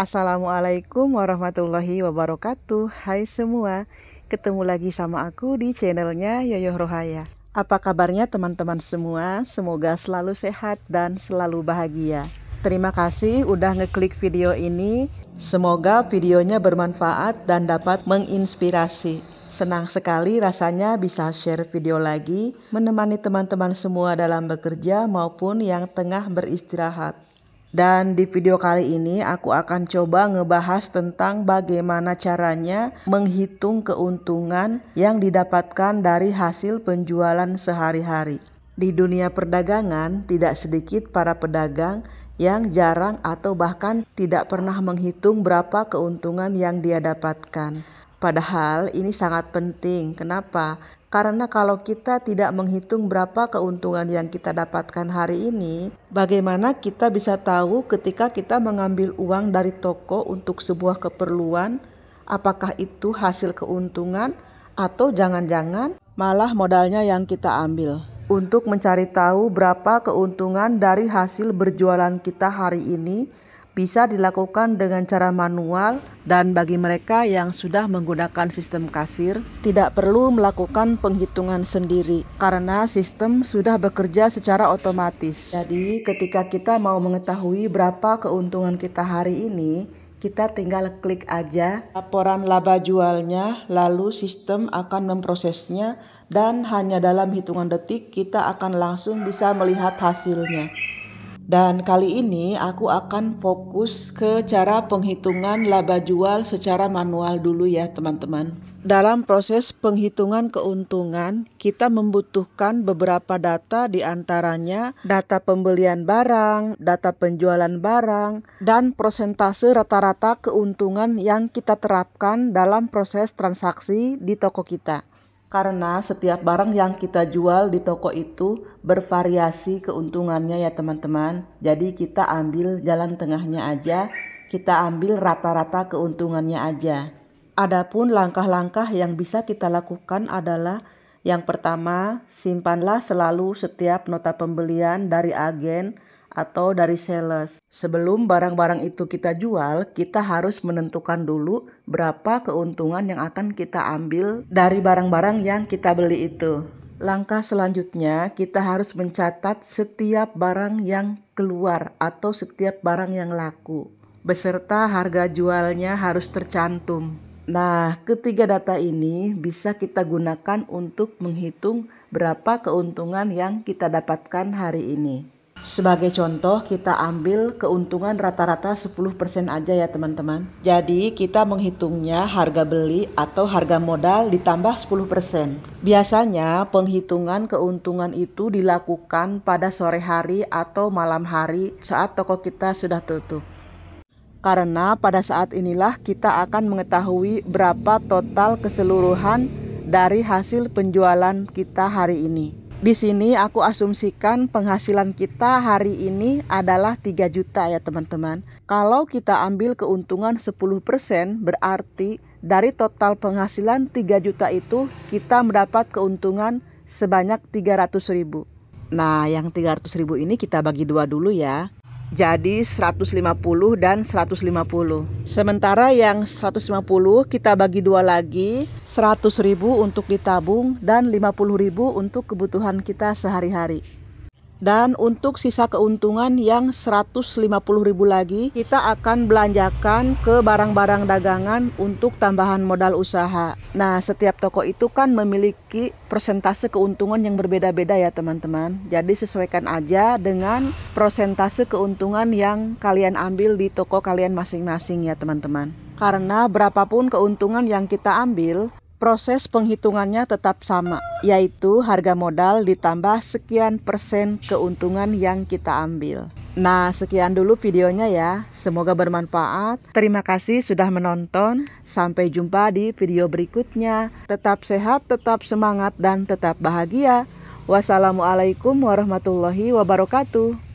Assalamualaikum warahmatullahi wabarakatuh. Hai semua, ketemu lagi sama aku di channelnya Yoyoh Rohaya. Apa kabarnya teman-teman semua? Semoga selalu sehat dan selalu bahagia. Terima kasih udah ngeklik video ini. Semoga videonya bermanfaat dan dapat menginspirasi. Senang sekali rasanya bisa share video lagi, menemani teman-teman semua dalam bekerja maupun yang tengah beristirahat. Dan di video kali ini aku akan coba ngebahas tentang bagaimana caranya menghitung keuntungan yang didapatkan dari hasil penjualan sehari-hari. Di dunia perdagangan tidak sedikit para pedagang yang jarang atau bahkan tidak pernah menghitung berapa keuntungan yang dia dapatkan. Padahal ini sangat penting. Kenapa? Karena kalau kita tidak menghitung berapa keuntungan yang kita dapatkan hari ini, bagaimana kita bisa tahu ketika kita mengambil uang dari toko untuk sebuah keperluan, apakah itu hasil keuntungan atau jangan-jangan malah modalnya yang kita ambil. Untuk mencari tahu berapa keuntungan dari hasil berjualan kita hari ini, bisa dilakukan dengan cara manual, dan bagi mereka yang sudah menggunakan sistem kasir tidak perlu melakukan penghitungan sendiri karena sistem sudah bekerja secara otomatis. Jadi ketika kita mau mengetahui berapa keuntungan kita hari ini, kita tinggal klik aja laporan laba jualnya, lalu sistem akan memprosesnya dan hanya dalam hitungan detik kita akan langsung bisa melihat hasilnya. Dan kali ini aku akan fokus ke cara penghitungan laba jual secara manual dulu ya teman-teman. Dalam proses penghitungan keuntungan, kita membutuhkan beberapa data, diantaranya data pembelian barang, data penjualan barang, dan persentase rata-rata keuntungan yang kita terapkan dalam proses transaksi di toko kita. Karena setiap barang yang kita jual di toko itu bervariasi keuntungannya ya teman-teman. Jadi kita ambil jalan tengahnya aja, kita ambil rata-rata keuntungannya aja. Adapun langkah-langkah yang bisa kita lakukan adalah yang pertama, simpanlah selalu setiap nota pembelian dari agen atau dari sales. Sebelum barang-barang itu kita jual, kita harus menentukan dulu berapa keuntungan yang akan kita ambil dari barang-barang yang kita beli itu. Langkah selanjutnya, kita harus mencatat setiap barang yang keluar atau setiap barang yang laku, beserta harga jualnya harus tercantum. Nah, ketiga data ini bisa kita gunakan untuk menghitung berapa keuntungan yang kita dapatkan hari ini. Sebagai contoh, kita ambil keuntungan rata-rata 10% aja ya teman-teman. Jadi kita menghitungnya harga beli atau harga modal ditambah 10%. Biasanya penghitungan keuntungan itu dilakukan pada sore hari atau malam hari saat toko kita sudah tutup. Karena pada saat inilah kita akan mengetahui berapa total keseluruhan dari hasil penjualan kita hari ini. Di sini aku asumsikan penghasilan kita hari ini adalah 3 juta ya teman-teman. Kalau kita ambil keuntungan 10%, berarti dari total penghasilan 3 juta itu kita mendapat keuntungan sebanyak 300.000. Nah, yang 300.000 ini kita bagi dua dulu ya. Jadi 150 dan 150. Sementara yang 150 kita bagi dua lagi, 100.000 untuk ditabung dan 50.000 untuk kebutuhan kita sehari-hari. Dan untuk sisa keuntungan yang 150.000 lagi kita akan belanjakan ke barang-barang dagangan untuk tambahan modal usaha. Nah, setiap toko itu kan memiliki persentase keuntungan yang berbeda-beda ya teman-teman. Jadi sesuaikan aja dengan persentase keuntungan yang kalian ambil di toko kalian masing-masing ya teman-teman. Karena berapapun keuntungan yang kita ambil, proses penghitungannya tetap sama, yaitu harga modal ditambah sekian persen keuntungan yang kita ambil. Nah, sekian dulu videonya ya. Semoga bermanfaat. Terima kasih sudah menonton. Sampai jumpa di video berikutnya. Tetap sehat, tetap semangat, dan tetap bahagia. Wassalamualaikum warahmatullahi wabarakatuh.